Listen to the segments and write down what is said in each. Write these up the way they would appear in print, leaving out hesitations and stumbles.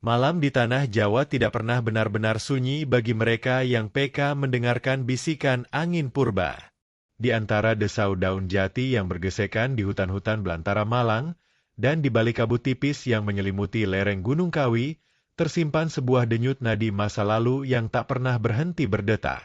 Malam di tanah Jawa tidak pernah benar-benar sunyi bagi mereka yang peka mendengarkan bisikan angin purba. Di antara desau daun jati yang bergesekan di hutan-hutan belantara Malang, dan di balik kabut tipis yang menyelimuti lereng Gunung Kawi, tersimpan sebuah denyut nadi masa lalu yang tak pernah berhenti berdetak.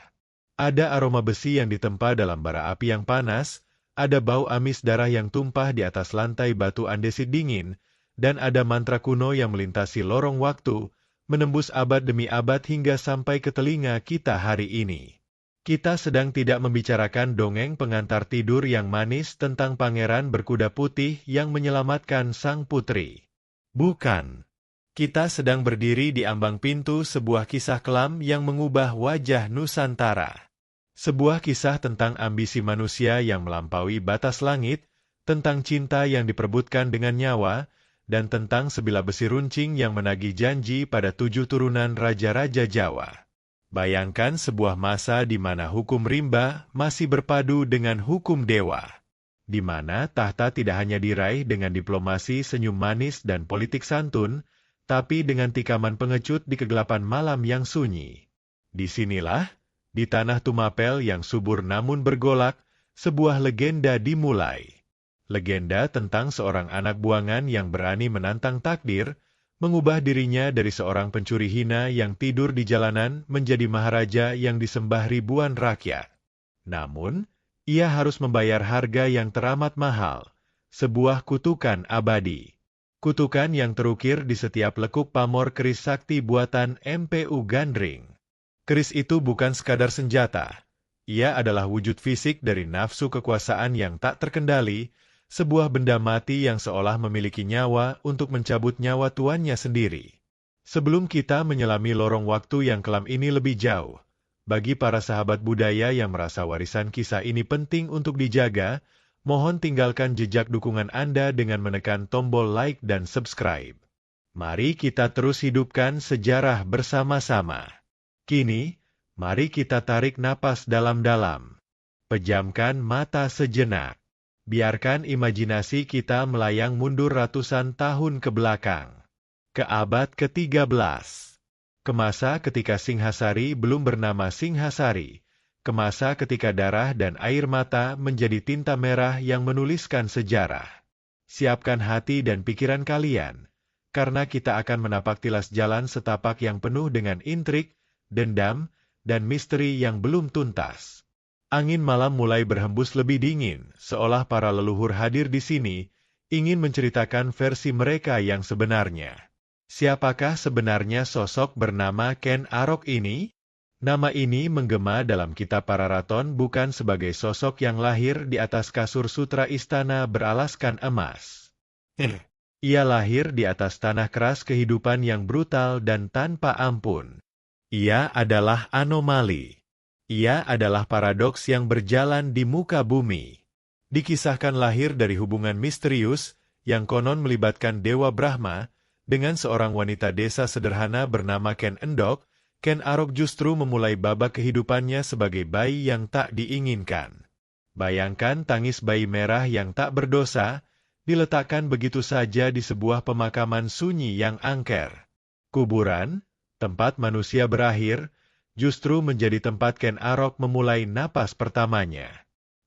Ada aroma besi yang ditempa dalam bara api yang panas, ada bau amis darah yang tumpah di atas lantai batu andesit dingin, dan ada mantra kuno yang melintasi lorong waktu, menembus abad demi abad hingga sampai ke telinga kita hari ini. Kita sedang tidak membicarakan dongeng pengantar tidur yang manis tentang pangeran berkuda putih yang menyelamatkan sang putri. Bukan. Kita sedang berdiri di ambang pintu sebuah kisah kelam yang mengubah wajah Nusantara. Sebuah kisah tentang ambisi manusia yang melampaui batas langit, tentang cinta yang diperebutkan dengan nyawa, dan tentang sebilah besi runcing yang menagih janji pada 7 turunan raja-raja Jawa. Bayangkan sebuah masa di mana hukum rimba masih berpadu dengan hukum dewa. Di mana tahta tidak hanya diraih dengan diplomasi senyum manis dan politik santun, tapi dengan tikaman pengecut di kegelapan malam yang sunyi. Disinilah, di tanah Tumapel yang subur namun bergolak, sebuah legenda dimulai. Legenda tentang seorang anak buangan yang berani menantang takdir, mengubah dirinya dari seorang pencuri hina yang tidur di jalanan menjadi maharaja yang disembah ribuan rakyat. Namun, ia harus membayar harga yang teramat mahal, sebuah kutukan abadi. Kutukan yang terukir di setiap lekuk pamor keris sakti buatan MPU Gandring. Keris itu bukan sekadar senjata. Ia adalah wujud fisik dari nafsu kekuasaan yang tak terkendali, sebuah benda mati yang seolah memiliki nyawa untuk mencabut nyawa tuannya sendiri. Sebelum kita menyelami lorong waktu yang kelam ini lebih jauh, bagi para sahabat budaya yang merasa warisan kisah ini penting untuk dijaga, mohon tinggalkan jejak dukungan Anda dengan menekan tombol like dan subscribe. Mari kita terus hidupkan sejarah bersama-sama. Kini, mari kita tarik napas dalam-dalam. Pejamkan mata sejenak. Biarkan imajinasi kita melayang mundur ratusan tahun ke belakang. Ke abad ke-13. Ke masa ketika Singhasari belum bernama Singhasari. Ke masa ketika darah dan air mata menjadi tinta merah yang menuliskan sejarah. Siapkan hati dan pikiran kalian, karena kita akan menapak tilas jalan setapak yang penuh dengan intrik, dendam, dan misteri yang belum tuntas. Angin malam mulai berhembus lebih dingin, seolah para leluhur hadir di sini, ingin menceritakan versi mereka yang sebenarnya. Siapakah sebenarnya sosok bernama Ken Arok ini? Nama ini menggema dalam kitab Pararaton bukan sebagai sosok yang lahir di atas kasur sutra istana beralaskan emas. Ia lahir di atas tanah keras kehidupan yang brutal dan tanpa ampun. Ia adalah anomali. Ia adalah paradoks yang berjalan di muka bumi. Dikisahkan lahir dari hubungan misterius yang konon melibatkan Dewa Brahma dengan seorang wanita desa sederhana bernama Ken Endok. Ken Arok justru memulai babak kehidupannya sebagai bayi yang tak diinginkan. Bayangkan tangis bayi merah yang tak berdosa, diletakkan begitu saja di sebuah pemakaman sunyi yang angker. Kuburan, tempat manusia berakhir, justru menjadi tempat Ken Arok memulai napas pertamanya.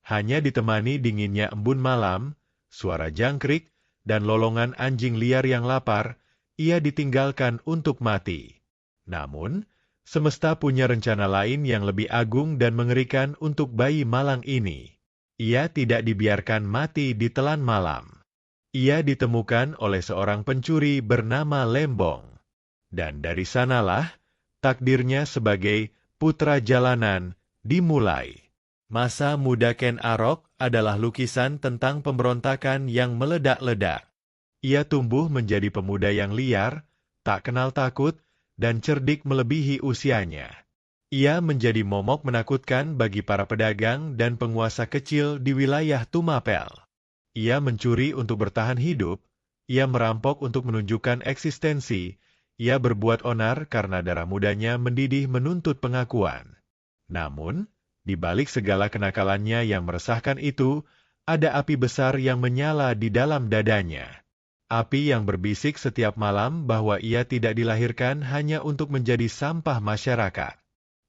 Hanya ditemani dinginnya embun malam, suara jangkrik, dan lolongan anjing liar yang lapar, ia ditinggalkan untuk mati. Namun, semesta punya rencana lain yang lebih agung dan mengerikan untuk bayi malang ini. Ia tidak dibiarkan mati di telan malam. Ia ditemukan oleh seorang pencuri bernama Lembong. Dan dari sanalah, takdirnya sebagai putra jalanan dimulai. Masa muda Ken Arok adalah lukisan tentang pemberontakan yang meledak-ledak. Ia tumbuh menjadi pemuda yang liar, tak kenal takut, dan cerdik melebihi usianya. Ia menjadi momok menakutkan bagi para pedagang dan penguasa kecil di wilayah Tumapel. Ia mencuri untuk bertahan hidup, ia merampok untuk menunjukkan eksistensi, ia berbuat onar karena darah mudanya mendidih menuntut pengakuan. Namun, di balik segala kenakalannya yang meresahkan itu, ada api besar yang menyala di dalam dadanya. Api yang berbisik setiap malam bahwa ia tidak dilahirkan hanya untuk menjadi sampah masyarakat.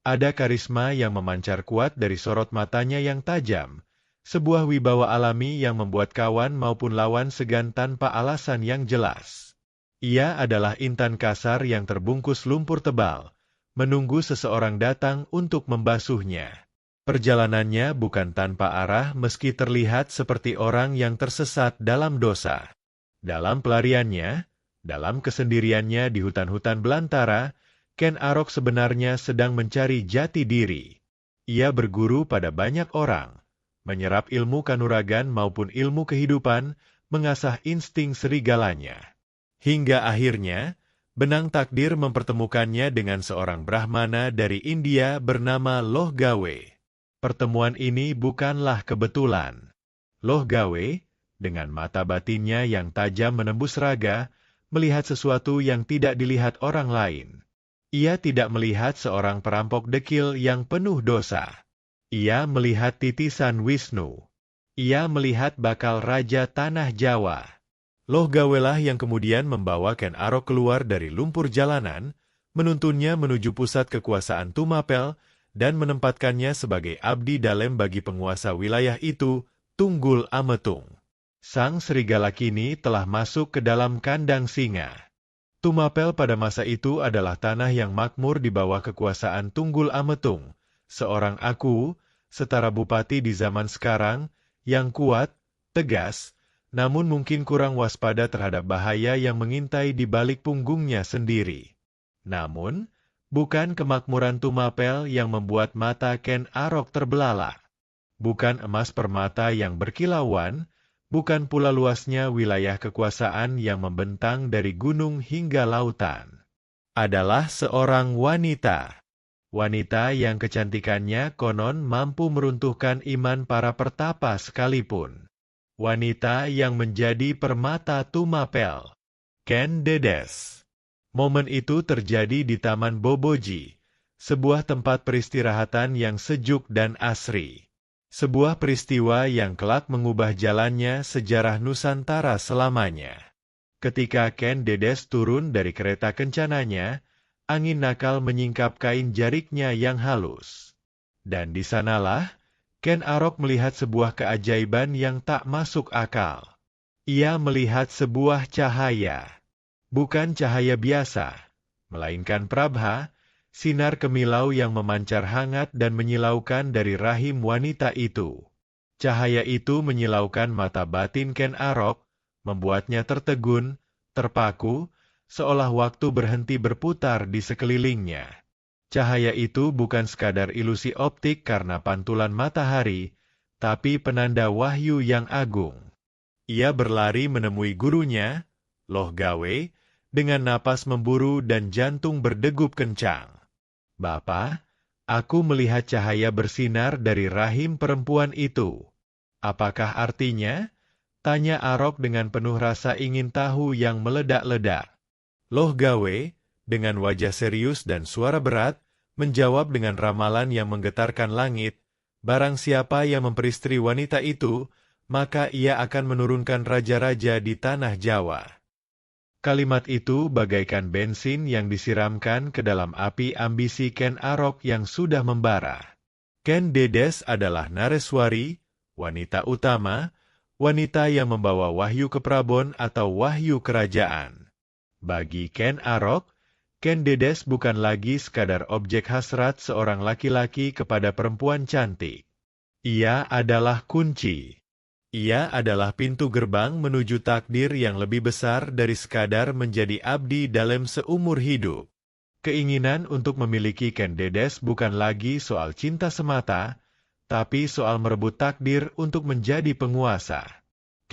Ada karisma yang memancar kuat dari sorot matanya yang tajam, sebuah wibawa alami yang membuat kawan maupun lawan segan tanpa alasan yang jelas. Ia adalah intan kasar yang terbungkus lumpur tebal, menunggu seseorang datang untuk membasuhnya. Perjalanannya bukan tanpa arah meski terlihat seperti orang yang tersesat dalam dosa. Dalam pelariannya, dalam kesendiriannya di hutan-hutan belantara, Ken Arok sebenarnya sedang mencari jati diri. Ia berguru pada banyak orang, menyerap ilmu kanuragan maupun ilmu kehidupan, mengasah insting serigalanya. Hingga akhirnya, benang takdir mempertemukannya dengan seorang Brahmana dari India bernama Loh Gawe. Pertemuan ini bukanlah kebetulan. Loh Gawe, dengan mata batinnya yang tajam menembus raga, melihat sesuatu yang tidak dilihat orang lain. Ia tidak melihat seorang perampok dekil yang penuh dosa. Ia melihat titisan Wisnu. Ia melihat bakal Raja Tanah Jawa. Loh Gawelah yang kemudian membawa Ken Arok keluar dari lumpur jalanan, menuntunnya menuju pusat kekuasaan Tumapel, dan menempatkannya sebagai abdi dalem bagi penguasa wilayah itu, Tunggul Ametung. Sang serigala kini telah masuk ke dalam kandang singa. Tumapel pada masa itu adalah tanah yang makmur di bawah kekuasaan Tunggul Ametung, seorang aku, setara bupati di zaman sekarang, yang kuat, tegas, namun mungkin kurang waspada terhadap bahaya yang mengintai di balik punggungnya sendiri. Namun, bukan kemakmuran Tumapel yang membuat mata Ken Arok terbelalak. Bukan emas permata yang berkilauan, bukan pula luasnya wilayah kekuasaan yang membentang dari gunung hingga lautan. Adalah seorang wanita. Wanita yang kecantikannya konon mampu meruntuhkan iman para pertapa sekalipun. Wanita yang menjadi permata Tumapel. Ken Dedes. Momen itu terjadi di Taman Boboji, sebuah tempat peristirahatan yang sejuk dan asri. Sebuah peristiwa yang kelak mengubah jalannya sejarah Nusantara selamanya. Ketika Ken Dedes turun dari kereta kencananya, angin nakal menyingkap kain jariknya yang halus. Dan di sanalah, Ken Arok melihat sebuah keajaiban yang tak masuk akal. Ia melihat sebuah cahaya. Bukan cahaya biasa, melainkan prabha, sinar kemilau yang memancar hangat dan menyilaukan dari rahim wanita itu. Cahaya itu menyilaukan mata batin Ken Arok, membuatnya tertegun, terpaku, seolah waktu berhenti berputar di sekelilingnya. Cahaya itu bukan sekadar ilusi optik karena pantulan matahari, tapi penanda wahyu yang agung. Ia berlari menemui gurunya, Loh Gawe, dengan napas memburu dan jantung berdegup kencang. "Bapa, aku melihat cahaya bersinar dari rahim perempuan itu. Apakah artinya?" tanya Arok dengan penuh rasa ingin tahu yang meledak-ledak. Loh Gawe, dengan wajah serius dan suara berat, menjawab dengan ramalan yang menggetarkan langit, barang siapa yang memperistri wanita itu, maka ia akan menurunkan raja-raja di tanah Jawa. Kalimat itu bagaikan bensin yang disiramkan ke dalam api ambisi Ken Arok yang sudah membara. Ken Dedes adalah Nareswari, wanita utama, wanita yang membawa wahyu ke Prabon atau wahyu kerajaan. Bagi Ken Arok, Ken Dedes bukan lagi sekadar objek hasrat seorang laki-laki kepada perempuan cantik. Ia adalah kunci. Ia adalah pintu gerbang menuju takdir yang lebih besar dari sekadar menjadi abdi dalam seumur hidup. Keinginan untuk memiliki Ken Dedes bukan lagi soal cinta semata, tapi soal merebut takdir untuk menjadi penguasa.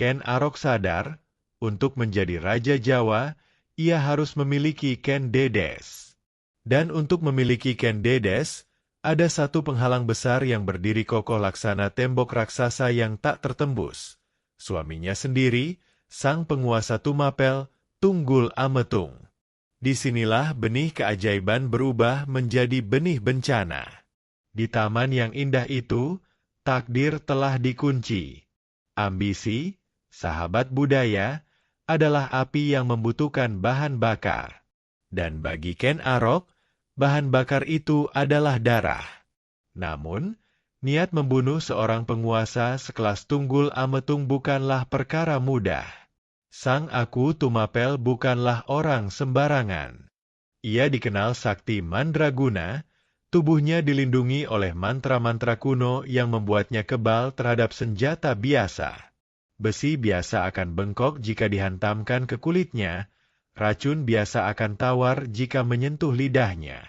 Ken Arok sadar, untuk menjadi Raja Jawa, ia harus memiliki Ken Dedes. Dan untuk memiliki Ken Dedes, ada satu penghalang besar yang berdiri kokoh laksana tembok raksasa yang tak tertembus. Suaminya sendiri, sang penguasa Tumapel, Tunggul Ametung. Disinilah benih keajaiban berubah menjadi benih bencana. Di taman yang indah itu, takdir telah dikunci. Ambisi, sahabat budaya, adalah api yang membutuhkan bahan bakar. Dan bagi Ken Arok, bahan bakar itu adalah darah. Namun, niat membunuh seorang penguasa sekelas Tunggul Ametung bukanlah perkara mudah. Sang Aku Tumapel bukanlah orang sembarangan. Ia dikenal sakti mandraguna, tubuhnya dilindungi oleh mantra-mantra kuno yang membuatnya kebal terhadap senjata biasa. Besi biasa akan bengkok jika dihantamkan ke kulitnya, racun biasa akan tawar jika menyentuh lidahnya.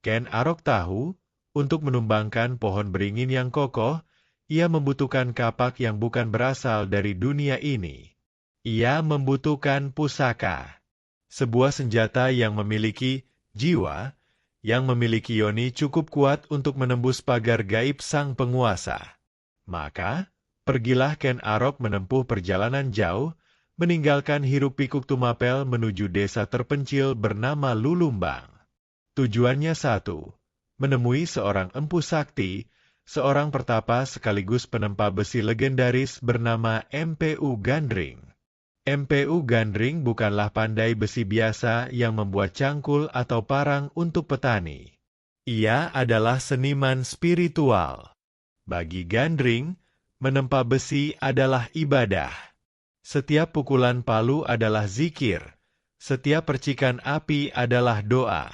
Ken Arok tahu, untuk menumbangkan pohon beringin yang kokoh, ia membutuhkan kapak yang bukan berasal dari dunia ini. Ia membutuhkan pusaka. Sebuah senjata yang memiliki jiwa, yang memiliki yoni cukup kuat untuk menembus pagar gaib sang penguasa. Maka, pergilah Ken Arok menempuh perjalanan jauh, meninggalkan hiruk-pikuk Tumapel menuju desa terpencil bernama Lulumbang. Tujuannya satu, menemui seorang empu sakti, seorang pertapa sekaligus penempa besi legendaris bernama MPU Gandring. MPU Gandring bukanlah pandai besi biasa yang membuat cangkul atau parang untuk petani. Ia adalah seniman spiritual. Bagi Gandring, menempa besi adalah ibadah. Setiap pukulan palu adalah zikir. Setiap percikan api adalah doa.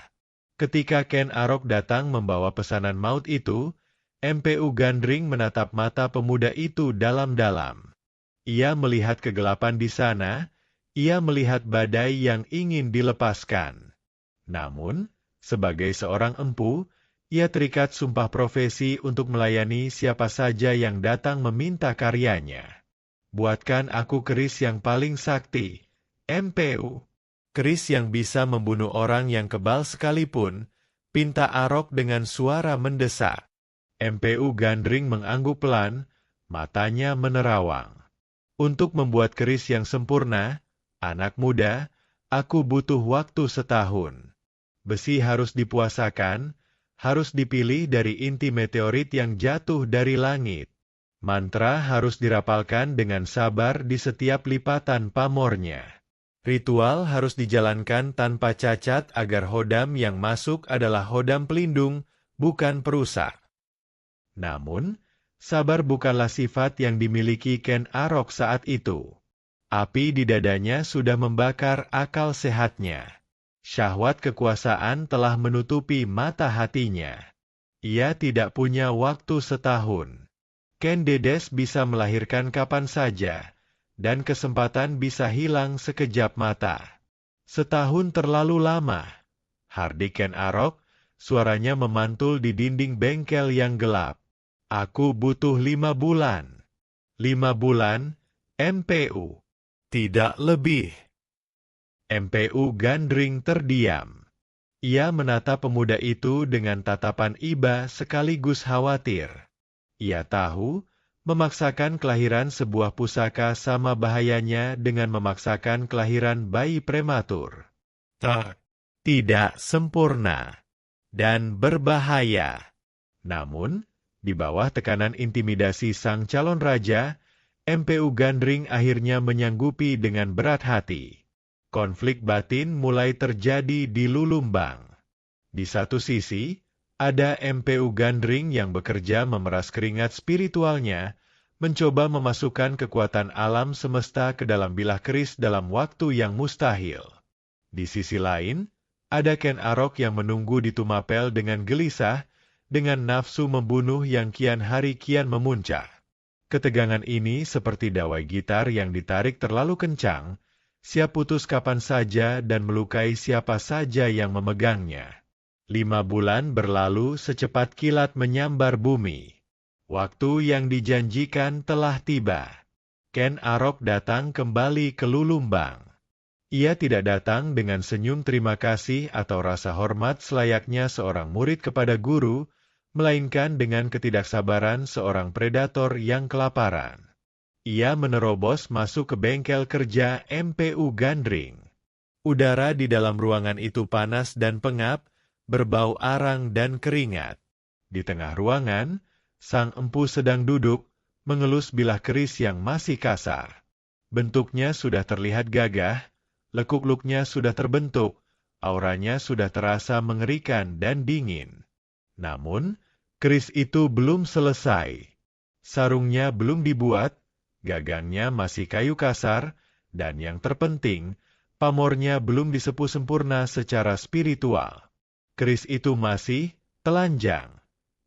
Ketika Ken Arok datang membawa pesanan maut itu, MPU Gandring menatap mata pemuda itu dalam-dalam. Ia melihat kegelapan di sana, ia melihat badai yang ingin dilepaskan. Namun, sebagai seorang empu, ia terikat sumpah profesi untuk melayani siapa saja yang datang meminta karyanya. Buatkan aku keris yang paling sakti, MPU. Keris yang bisa membunuh orang yang kebal sekalipun, pinta Arok dengan suara mendesak. MPU Gandring mengangguk pelan, matanya menerawang. Untuk membuat keris yang sempurna, anak muda, aku butuh waktu setahun. Besi harus dipuasakan, harus dipilih dari inti meteorit yang jatuh dari langit. Mantra harus dirapalkan dengan sabar di setiap lipatan pamornya. Ritual harus dijalankan tanpa cacat agar hodam yang masuk adalah hodam pelindung, bukan perusak. Namun, sabar bukanlah sifat yang dimiliki Ken Arok saat itu. Api di dadanya sudah membakar akal sehatnya. Syahwat kekuasaan telah menutupi mata hatinya. Ia tidak punya waktu setahun. Ken Dedes bisa melahirkan kapan saja, dan kesempatan bisa hilang sekejap mata. Setahun terlalu lama. Hardik Ken Arok, suaranya memantul di dinding bengkel yang gelap. Aku butuh 5 bulan. 5 bulan, MPU. Tidak lebih. MPU Gandring terdiam. Ia menatap pemuda itu dengan tatapan iba sekaligus khawatir. Ia tahu, memaksakan kelahiran sebuah pusaka sama bahayanya dengan memaksakan kelahiran bayi prematur. Tidak sempurna. Dan berbahaya. Namun, di bawah tekanan intimidasi sang calon raja, MPU Gandring akhirnya menyanggupi dengan berat hati. Konflik batin mulai terjadi di Lulumbang. Di satu sisi, ada MPU Gandring yang bekerja memeras keringat spiritualnya, mencoba memasukkan kekuatan alam semesta ke dalam bilah keris dalam waktu yang mustahil. Di sisi lain, ada Ken Arok yang menunggu di Tumapel dengan gelisah, dengan nafsu membunuh yang kian hari kian memuncak. Ketegangan ini seperti dawai gitar yang ditarik terlalu kencang, siap putus kapan saja dan melukai siapa saja yang memegangnya. 5 bulan berlalu secepat kilat menyambar bumi. Waktu yang dijanjikan telah tiba. Ken Arok datang kembali ke Lulumbang. Ia tidak datang dengan senyum terima kasih atau rasa hormat selayaknya seorang murid kepada guru, melainkan dengan ketidaksabaran seorang predator yang kelaparan. Ia menerobos masuk ke bengkel kerja MPU Gandring. Udara di dalam ruangan itu panas dan pengap, berbau arang dan keringat. Di tengah ruangan, sang empu sedang duduk, mengelus bilah keris yang masih kasar. Bentuknya sudah terlihat gagah, lekuk-lekuknya sudah terbentuk, auranya sudah terasa mengerikan dan dingin. Namun, keris itu belum selesai. Sarungnya belum dibuat, gagangnya masih kayu kasar, dan yang terpenting, pamornya belum disepuh sempurna secara spiritual. Keris itu masih telanjang,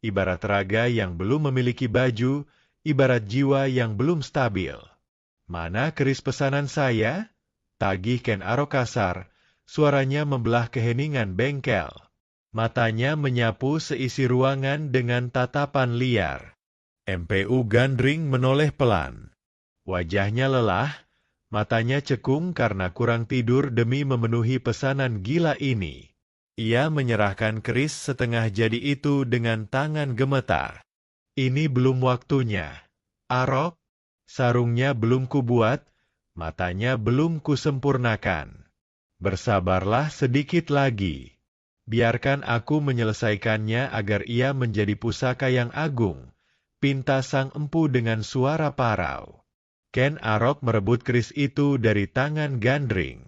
ibarat raga yang belum memiliki baju, ibarat jiwa yang belum stabil. "Mana keris pesanan saya?" tagih Ken Arok kasar, suaranya membelah keheningan bengkel. Matanya menyapu seisi ruangan dengan tatapan liar. MPU Gandring menoleh pelan. Wajahnya lelah, matanya cekung karena kurang tidur demi memenuhi pesanan gila ini. Ia menyerahkan keris setengah jadi itu dengan tangan gemetar. "Ini belum waktunya, Arok. Sarungnya belum kubuat, matanya belum kusempurnakan. Bersabarlah sedikit lagi. Biarkan aku menyelesaikannya agar ia menjadi pusaka yang agung," pinta sang empu dengan suara parau. Ken Arok merebut keris itu dari tangan Gandring.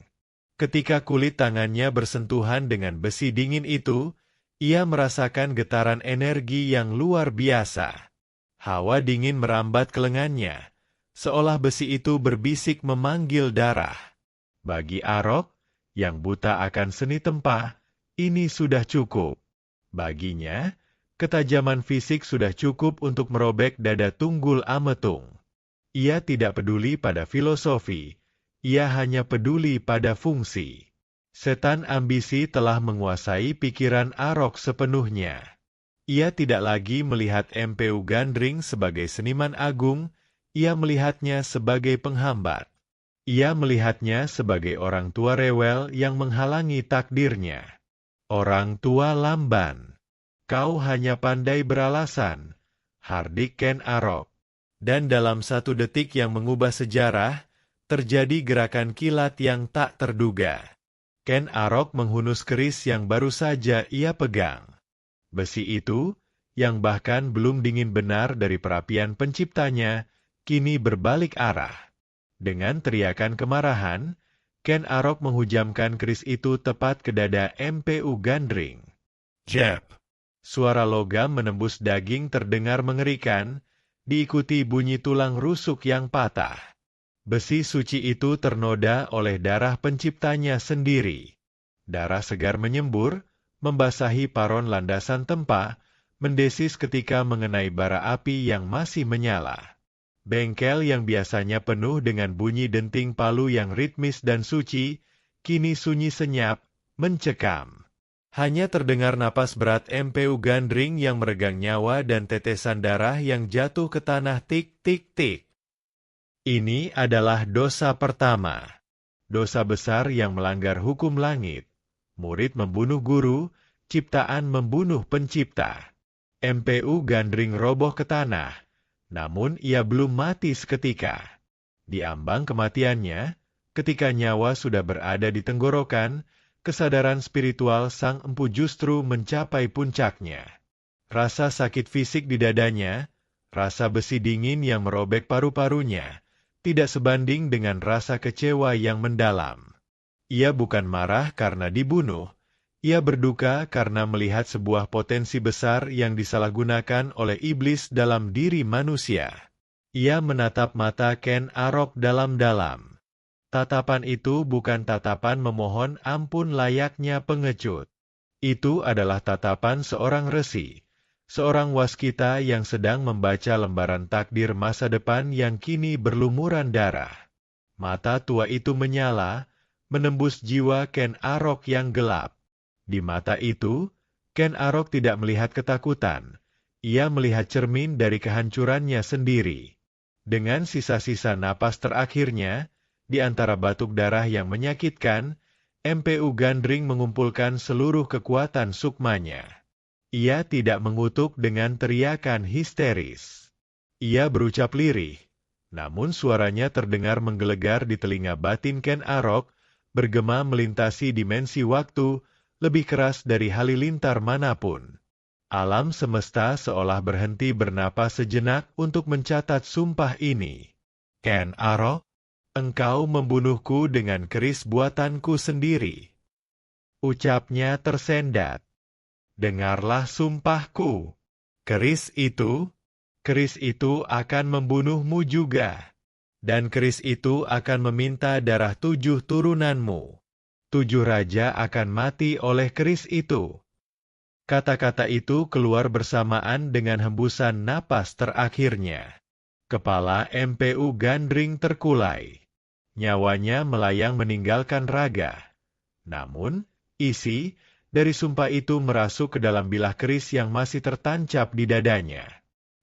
Ketika kulit tangannya bersentuhan dengan besi dingin itu, ia merasakan getaran energi yang luar biasa. Hawa dingin merambat ke lengannya, seolah besi itu berbisik memanggil darah. Bagi Arok, yang buta akan seni tempah, ini sudah cukup. Baginya, ketajaman fisik sudah cukup untuk merobek dada Tunggul Ametung. Ia tidak peduli pada filosofi, ia hanya peduli pada fungsi. Setan ambisi telah menguasai pikiran Arok sepenuhnya. Ia tidak lagi melihat MPU Gandring sebagai seniman agung, ia melihatnya sebagai penghambat. Ia melihatnya sebagai orang tua rewel yang menghalangi takdirnya. "Orang tua lamban, kau hanya pandai beralasan," hardik Ken Arok. Dan dalam satu detik yang mengubah sejarah, terjadi gerakan kilat yang tak terduga. Ken Arok menghunus keris yang baru saja ia pegang. Besi itu, yang bahkan belum dingin benar dari perapian penciptanya, kini berbalik arah. Dengan teriakan kemarahan, Ken Arok menghujamkan keris itu tepat ke dada MPU Gandring. Jep! Suara logam menembus daging terdengar mengerikan, diikuti bunyi tulang rusuk yang patah. Besi suci itu ternoda oleh darah penciptanya sendiri. Darah segar menyembur, membasahi paron landasan tempa, mendesis ketika mengenai bara api yang masih menyala. Bengkel yang biasanya penuh dengan bunyi denting palu yang ritmis dan suci, kini sunyi senyap, mencekam. Hanya terdengar napas berat MPU Gandring yang meregang nyawa dan tetesan darah yang jatuh ke tanah tik-tik-tik. Ini adalah dosa pertama. Dosa besar yang melanggar hukum langit. Murid membunuh guru, ciptaan membunuh pencipta. MPU Gandring roboh ke tanah, namun ia belum mati seketika. Di ambang kematiannya, ketika nyawa sudah berada di tenggorokan, kesadaran spiritual sang empu justru mencapai puncaknya. Rasa sakit fisik di dadanya, rasa besi dingin yang merobek paru-parunya, tidak sebanding dengan rasa kecewa yang mendalam. Ia bukan marah karena dibunuh, ia berduka karena melihat sebuah potensi besar yang disalahgunakan oleh iblis dalam diri manusia. Ia menatap mata Ken Arok dalam-dalam. Tatapan itu bukan tatapan memohon ampun layaknya pengecut. Itu adalah tatapan seorang resi, seorang waskita yang sedang membaca lembaran takdir masa depan yang kini berlumuran darah. Mata tua itu menyala, menembus jiwa Ken Arok yang gelap. Di mata itu, Ken Arok tidak melihat ketakutan. Ia melihat cermin dari kehancurannya sendiri. Dengan sisa-sisa napas terakhirnya, di antara batuk darah yang menyakitkan, MPU Gandring mengumpulkan seluruh kekuatan sukmanya. Ia tidak mengutuk dengan teriakan histeris. Ia berucap lirih, namun suaranya terdengar menggelegar di telinga batin Ken Arok, bergema melintasi dimensi waktu, lebih keras dari halilintar manapun. Alam semesta seolah berhenti bernapas sejenak untuk mencatat sumpah ini. "Ken Arok, Engkau membunuhku dengan keris buatanku sendiri. Ucapnya tersendat. Dengarlah sumpahku. Keris itu akan membunuhmu juga. Dan keris itu akan meminta darah 7 turunanmu. 7 raja akan mati oleh keris itu. Kata-kata itu keluar bersamaan dengan hembusan napas terakhirnya. Kepala MPU Gandring terkulai. Nyawanya melayang meninggalkan raga. Namun, isi dari sumpah itu merasuk ke dalam bilah keris yang masih tertancap di dadanya.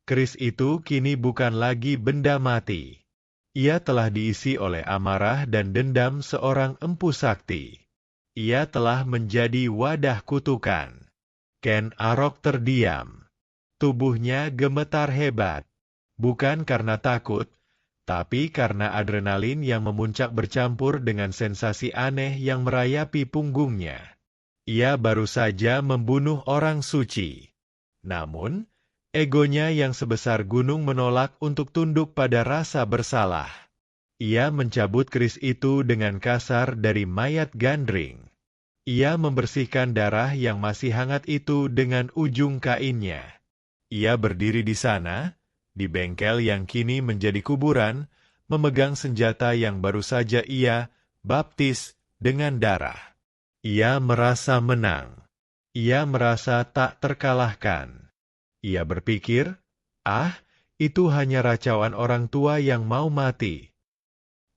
Keris itu kini bukan lagi benda mati. Ia telah diisi oleh amarah dan dendam seorang empu sakti. Ia telah menjadi wadah kutukan. Ken Arok terdiam. Tubuhnya gemetar hebat. Bukan karena takut, tapi karena adrenalin yang memuncak bercampur dengan sensasi aneh yang merayapi punggungnya. Ia baru saja membunuh orang suci. Namun, egonya yang sebesar gunung menolak untuk tunduk pada rasa bersalah. Ia mencabut keris itu dengan kasar dari mayat Gandring. Ia membersihkan darah yang masih hangat itu dengan ujung kainnya. Ia berdiri di sana, di bengkel yang kini menjadi kuburan, memegang senjata yang baru saja ia baptis dengan darah. Ia merasa menang. Ia merasa tak terkalahkan. Ia berpikir, itu hanya racauan orang tua yang mau mati.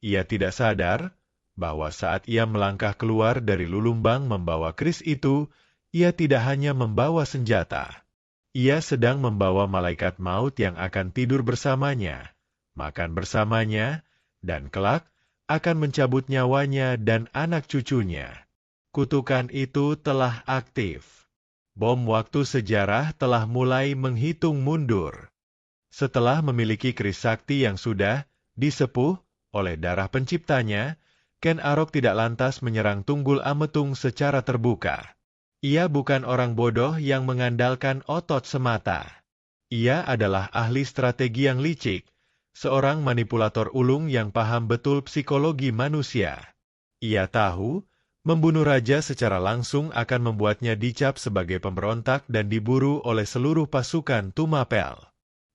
Ia tidak sadar bahwa saat ia melangkah keluar dari lulumbang membawa keris itu, ia tidak hanya membawa senjata. Ia sedang membawa malaikat maut yang akan tidur bersamanya, makan bersamanya, dan kelak akan mencabut nyawanya dan anak cucunya. Kutukan itu telah aktif. Bom waktu sejarah telah mulai menghitung mundur. Setelah memiliki keris sakti yang sudah disepuh oleh darah penciptanya, Ken Arok tidak lantas menyerang Tunggul Ametung secara terbuka. Ia bukan orang bodoh yang mengandalkan otot semata. Ia adalah ahli strategi yang licik, seorang manipulator ulung yang paham betul psikologi manusia. Ia tahu, membunuh raja secara langsung akan membuatnya dicap sebagai pemberontak dan diburu oleh seluruh pasukan Tumapel.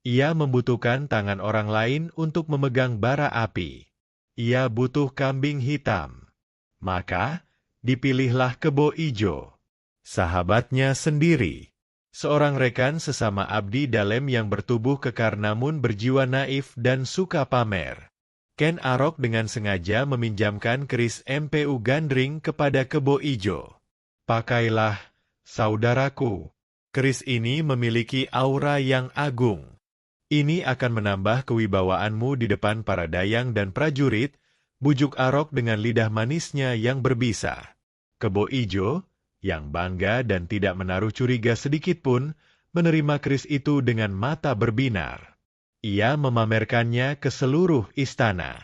Ia membutuhkan tangan orang lain untuk memegang bara api. Ia butuh kambing hitam. Maka, dipilihlah Kebo Ijo, sahabatnya sendiri. Seorang rekan sesama abdi dalem yang bertubuh kekar namun berjiwa naif dan suka pamer. Ken Arok dengan sengaja meminjamkan keris MPU Gandring kepada Kebo Ijo. Pakailah, saudaraku. Keris ini memiliki aura yang agung. Ini akan menambah kewibawaanmu di depan para dayang dan prajurit, bujuk Arok dengan lidah manisnya yang berbisa. Kebo Ijo, yang bangga dan tidak menaruh curiga sedikitpun, menerima keris itu dengan mata berbinar. Ia memamerkannya ke seluruh istana.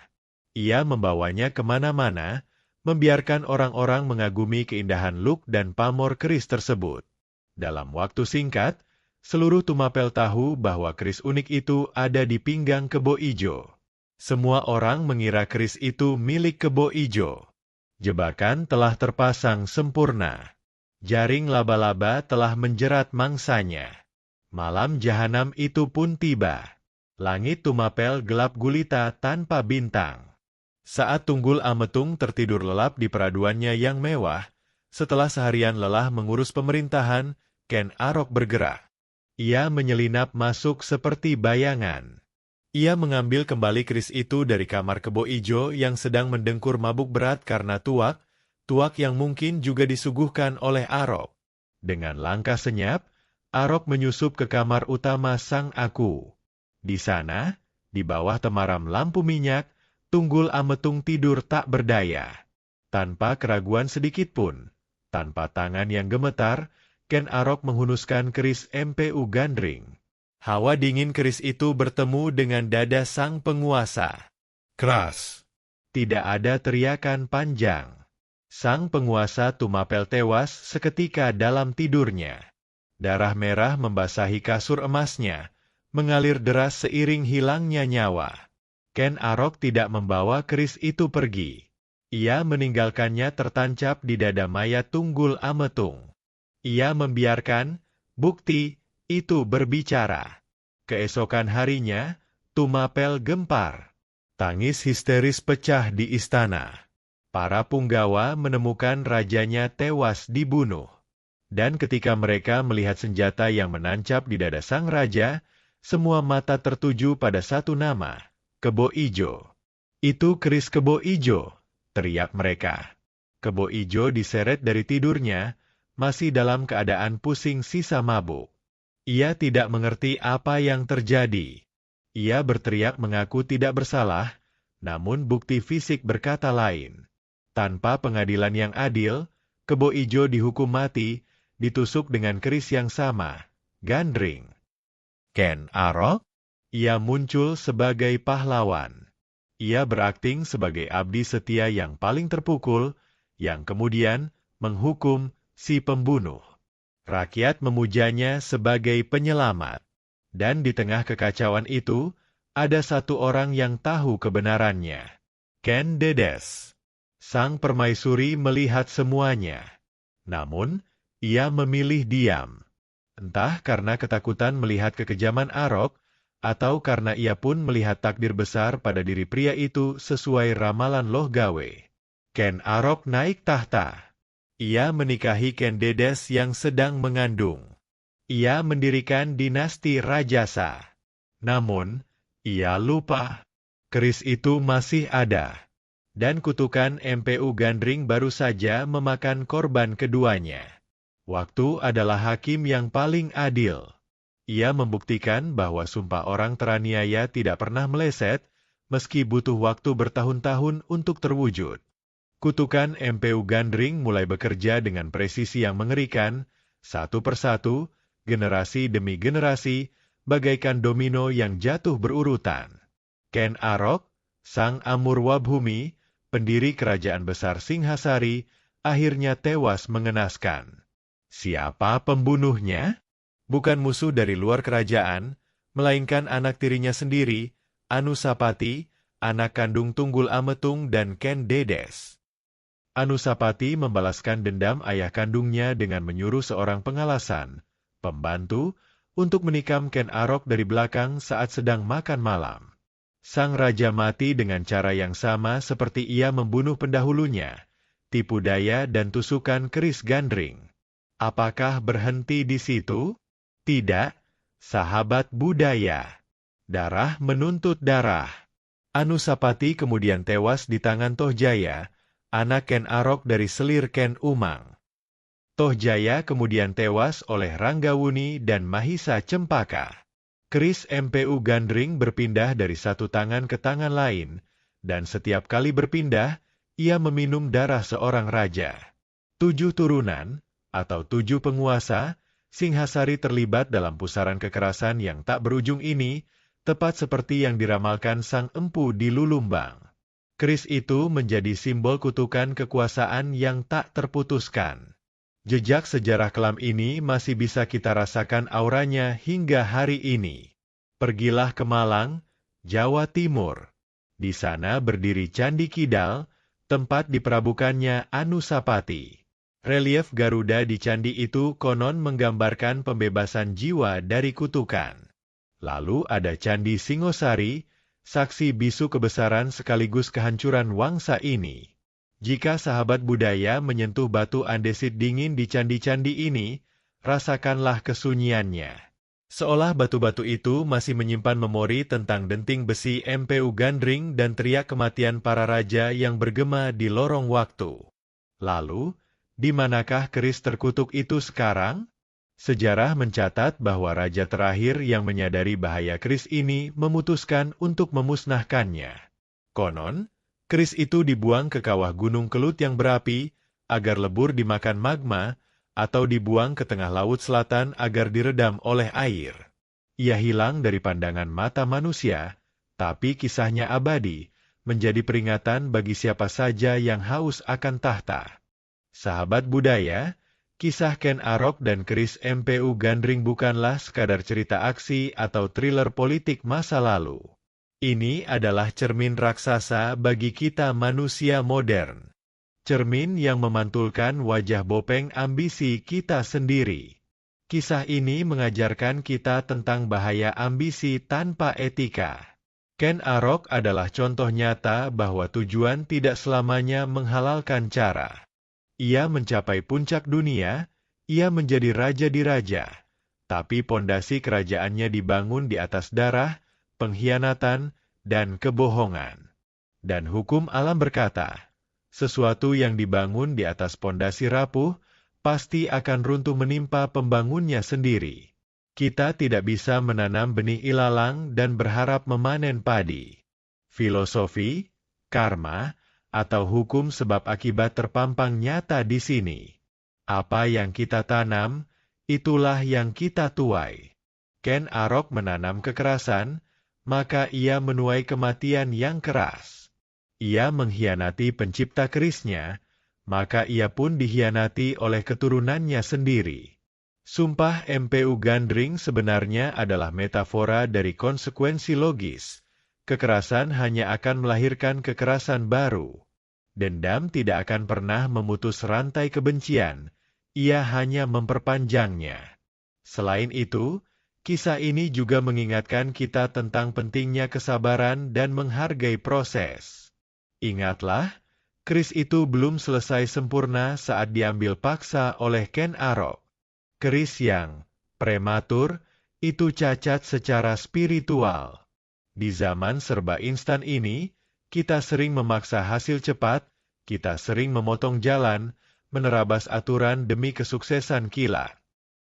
Ia membawanya kemana-mana, membiarkan orang-orang mengagumi keindahan look dan pamor keris tersebut. Dalam waktu singkat, seluruh Tumapel tahu bahwa keris unik itu ada di pinggang Kebo Ijo. Semua orang mengira keris itu milik Kebo Ijo. Jebakan telah terpasang sempurna. Jaring laba-laba telah menjerat mangsanya. Malam jahanam itu pun tiba. Langit Tumapel gelap gulita tanpa bintang. Saat Tunggul Ametung tertidur lelap di peraduannya yang mewah, setelah seharian lelah mengurus pemerintahan, Ken Arok bergerak. Ia menyelinap masuk seperti bayangan. Ia mengambil kembali keris itu dari kamar Kebo Ijo yang sedang mendengkur mabuk berat karena tuak yang mungkin juga disuguhkan oleh Arok. Dengan langkah senyap, Arok menyusup ke kamar utama Sang Aku. Di sana, di bawah temaram lampu minyak, Tunggul Ametung tidur tak berdaya. Tanpa keraguan sedikitpun, tanpa tangan yang gemetar, Ken Arok menghunuskan keris MPU Gandring. Hawa dingin keris itu bertemu dengan dada sang penguasa. Keras. Tidak ada teriakan panjang. Sang penguasa Tumapel tewas seketika dalam tidurnya. Darah merah membasahi kasur emasnya, mengalir deras seiring hilangnya nyawa. Ken Arok tidak membawa keris itu pergi. Ia meninggalkannya tertancap di dada mayat Tunggul Ametung. Ia membiarkan bukti itu berbicara. Keesokan harinya, Tumapel gempar. Tangis histeris pecah di istana. Para punggawa menemukan rajanya tewas dibunuh. Dan ketika mereka melihat senjata yang menancap di dada sang raja, semua mata tertuju pada satu nama, Kebo Ijo. Itu keris Kebo Ijo, teriak mereka. Kebo Ijo diseret dari tidurnya, masih dalam keadaan pusing sisa mabuk. Ia tidak mengerti apa yang terjadi. Ia berteriak mengaku tidak bersalah, namun bukti fisik berkata lain. Tanpa pengadilan yang adil, Kebo Ijo dihukum mati, ditusuk dengan keris yang sama, Gandring. Ken Arok? Ia muncul sebagai pahlawan. Ia berakting sebagai abdi setia yang paling terpukul, yang kemudian menghukum si pembunuh. Rakyat memujanya sebagai penyelamat. Dan di tengah kekacauan itu, ada satu orang yang tahu kebenarannya. Ken Dedes. Sang permaisuri melihat semuanya. Namun, ia memilih diam. Entah karena ketakutan melihat kekejaman Arok, atau karena ia pun melihat takdir besar pada diri pria itu sesuai ramalan Loh Gawe. Ken Arok naik tahta. Ia menikahi Ken Dedes yang sedang mengandung. Ia mendirikan dinasti Rajasa. Namun, ia lupa. Keris itu masih ada. Dan kutukan MPU Gandring baru saja memakan korban keduanya. Waktu adalah hakim yang paling adil. Ia membuktikan bahwa sumpah orang teraniaya tidak pernah meleset, meski butuh waktu bertahun-tahun untuk terwujud. Kutukan MPU Gandring mulai bekerja dengan presisi yang mengerikan, satu persatu, generasi demi generasi, bagaikan domino yang jatuh berurutan. Ken Arok, sang Amurwabhumi, pendiri kerajaan besar Singhasari, akhirnya tewas mengenaskan. Siapa pembunuhnya? Bukan musuh dari luar kerajaan, melainkan anak tirinya sendiri, Anusapati, anak kandung Tunggul Ametung dan Ken Dedes. Anusapati membalaskan dendam ayah kandungnya dengan menyuruh seorang pengalasan, pembantu, untuk menikam Ken Arok dari belakang saat sedang makan malam. Sang raja mati dengan cara yang sama seperti ia membunuh pendahulunya, tipu daya dan tusukan keris Gandring. Apakah berhenti di situ? Tidak, sahabat budaya. Darah menuntut darah. Anusapati kemudian tewas di tangan Tohjaya, anak Ken Arok dari selir Ken Umang. Tohjaya kemudian tewas oleh Ranggawuni dan Mahisa Cempaka. Keris MPU Gandring berpindah dari satu tangan ke tangan lain, dan setiap kali berpindah, ia meminum darah seorang raja. 7 turunan, atau 7 penguasa, Singhasari terlibat dalam pusaran kekerasan yang tak berujung ini, tepat seperti yang diramalkan Sang Empu di Lulumbang. Keris itu menjadi simbol kutukan kekuasaan yang tak terputuskan. Jejak sejarah kelam ini masih bisa kita rasakan auranya hingga hari ini. Pergilah ke Malang, Jawa Timur. Di sana berdiri Candi Kidal, tempat diperabukannya Anusapati. Relief Garuda di candi itu konon menggambarkan pembebasan jiwa dari kutukan. Lalu ada Candi Singosari, saksi bisu kebesaran sekaligus kehancuran wangsa ini. Jika sahabat budaya menyentuh batu andesit dingin di candi-candi ini, rasakanlah kesunyiannya. Seolah batu-batu itu masih menyimpan memori tentang denting besi MPU Gandring dan teriak kematian para raja yang bergema di lorong waktu. Lalu, di manakah keris terkutuk itu sekarang? Sejarah mencatat bahwa raja terakhir yang menyadari bahaya keris ini memutuskan untuk memusnahkannya. Konon, keris itu dibuang ke kawah Gunung Kelut yang berapi, agar lebur dimakan magma, atau dibuang ke tengah laut selatan agar diredam oleh air. Ia hilang dari pandangan mata manusia, tapi kisahnya abadi, menjadi peringatan bagi siapa saja yang haus akan tahta. Sahabat budaya, kisah Ken Arok dan keris MPU Gandring bukanlah sekadar cerita aksi atau thriller politik masa lalu. Ini adalah cermin raksasa bagi kita manusia modern. Cermin yang memantulkan wajah bopeng ambisi kita sendiri. Kisah ini mengajarkan kita tentang bahaya ambisi tanpa etika. Ken Arok adalah contoh nyata bahwa tujuan tidak selamanya menghalalkan cara. Ia mencapai puncak dunia, ia menjadi raja di raja, tapi pondasi kerajaannya dibangun di atas darah, pengkhianatan, dan kebohongan. Dan hukum alam berkata, sesuatu yang dibangun di atas pondasi rapuh, pasti akan runtuh menimpa pembangunnya sendiri. Kita tidak bisa menanam benih ilalang dan berharap memanen padi. Filosofi, karma, atau hukum sebab akibat terpampang nyata di sini. Apa yang kita tanam, itulah yang kita tuai. Ken Arok menanam kekerasan, maka ia menuai kematian yang keras. Ia mengkhianati pencipta kerisnya, maka ia pun dikhianati oleh keturunannya sendiri. Sumpah MPU Gandring sebenarnya adalah metafora dari konsekuensi logis. Kekerasan hanya akan melahirkan kekerasan baru. Dendam tidak akan pernah memutus rantai kebencian, ia hanya memperpanjangnya. Selain itu, kisah ini juga mengingatkan kita tentang pentingnya kesabaran dan menghargai proses. Ingatlah, keris itu belum selesai sempurna saat diambil paksa oleh Ken Arok. Keris yang prematur itu cacat secara spiritual. Di zaman serba instan ini, kita sering memaksa hasil cepat, kita sering memotong jalan, menerabas aturan demi kesuksesan kilat.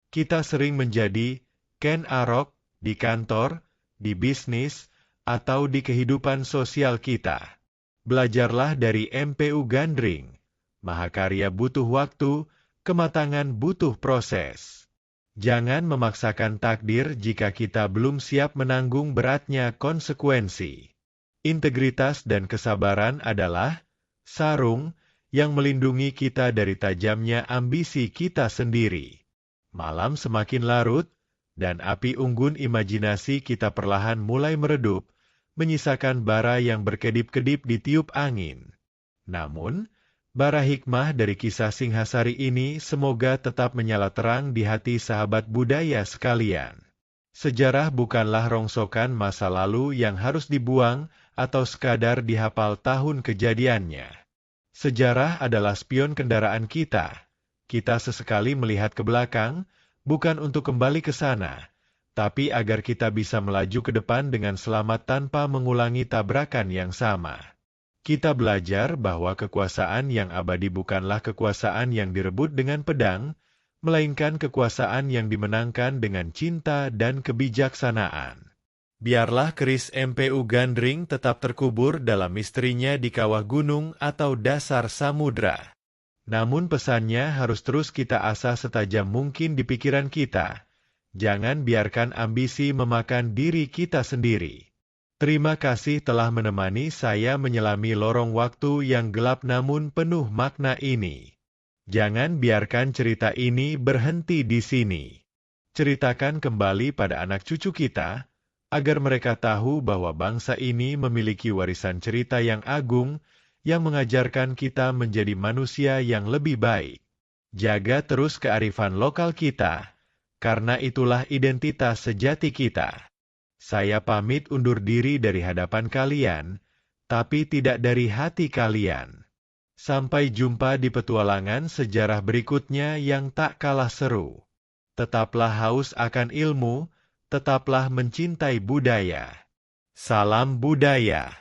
Kita sering menjadi Ken Arok di kantor, di bisnis, atau di kehidupan sosial kita. Belajarlah dari MPU Gandring. Mahakarya butuh waktu, kematangan butuh proses. Jangan memaksakan takdir jika kita belum siap menanggung beratnya konsekuensi. Integritas dan kesabaran adalah sarung yang melindungi kita dari tajamnya ambisi kita sendiri. Malam semakin larut, dan api unggun imajinasi kita perlahan mulai meredup, menyisakan bara yang berkedip-kedip ditiup angin. Namun, bara hikmah dari kisah Singhasari ini semoga tetap menyala terang di hati sahabat budaya sekalian. Sejarah bukanlah rongsokan masa lalu yang harus dibuang atau sekadar dihafal tahun kejadiannya. Sejarah adalah spion kendaraan kita. Kita sesekali melihat ke belakang, bukan untuk kembali ke sana, tapi agar kita bisa melaju ke depan dengan selamat tanpa mengulangi tabrakan yang sama. Kita belajar bahwa kekuasaan yang abadi bukanlah kekuasaan yang direbut dengan pedang, melainkan kekuasaan yang dimenangkan dengan cinta dan kebijaksanaan. Biarlah keris MPU Gandring tetap terkubur dalam misterinya di kawah gunung atau dasar samudra. Namun pesannya harus terus kita asah setajam mungkin di pikiran kita. Jangan biarkan ambisi memakan diri kita sendiri. Terima kasih telah menemani saya menyelami lorong waktu yang gelap namun penuh makna ini. Jangan biarkan cerita ini berhenti di sini. Ceritakan kembali pada anak cucu kita, agar mereka tahu bahwa bangsa ini memiliki warisan cerita yang agung, yang mengajarkan kita menjadi manusia yang lebih baik. Jaga terus kearifan lokal kita, karena itulah identitas sejati kita. Saya pamit undur diri dari hadapan kalian, tapi tidak dari hati kalian. Sampai jumpa di petualangan sejarah berikutnya yang tak kalah seru. Tetaplah haus akan ilmu, tetaplah mencintai budaya. Salam budaya.